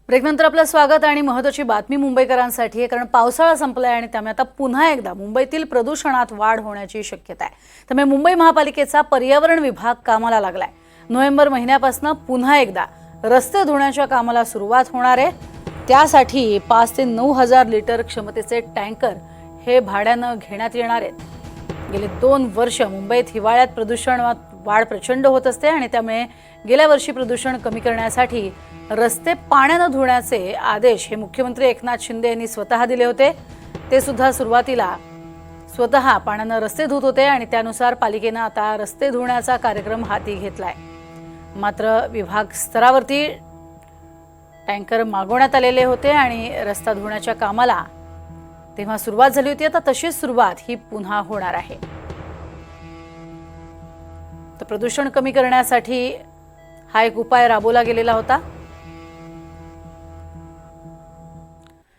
ब्रेकनंतर आपलं स्वागत आणि महत्त्वाची बातमी मुंबईकरांसाठी आहे, कारण पावसाळा संपलाय आणि त्यामुळे आता पुन्हा एकदा मुंबईतील प्रदूषणात वाढ होण्याची शक्यता आहे। त्यामुळे मुंबई महापालिकेचा पर्यावरण विभाग कामाला लागलाय। नोव्हेंबर महिन्यापासून पुन्हा एकदा रस्ते धुण्याच्या कामाला सुरुवात होणार आहे। त्यासाठी 5 ते 9 हजार लिटर क्षमतेचे टँकर हे भाड्यानं घेण्यात येणार आहेत। गेले 2 वर्ष मुंबईत हिवाळ्यात प्रदूषणात वाढ प्रचंड होत असते आणि त्यामुळे गेल्या वर्षी प्रदूषण कमी करण्यासाठी रस्ते पाण्याने धुण्याचे आदेश हे मुख्यमंत्री एकनाथ शिंदे यांनी स्वतः दिले होते। ते सुद्धा सुरुवातीला स्वतः पाण्याने रस्ते धुत होते आणि त्यानुसार पालिकेने आता रस्ते धुण्याचा कार्यक्रम हाती घेतलाय। मात्र विभाग स्तरावरती टँकर मागवण्यात आलेले होते आणि रस्ता धुण्याच्या कामाला तेव्हा सुरुवात झाली होती। आता तशीच सुरुवात ही पुन्हा होणार आहे। तर प्रदूषण कमी करण्यासाठी हा एक उपाय राबवला गेलेला होता।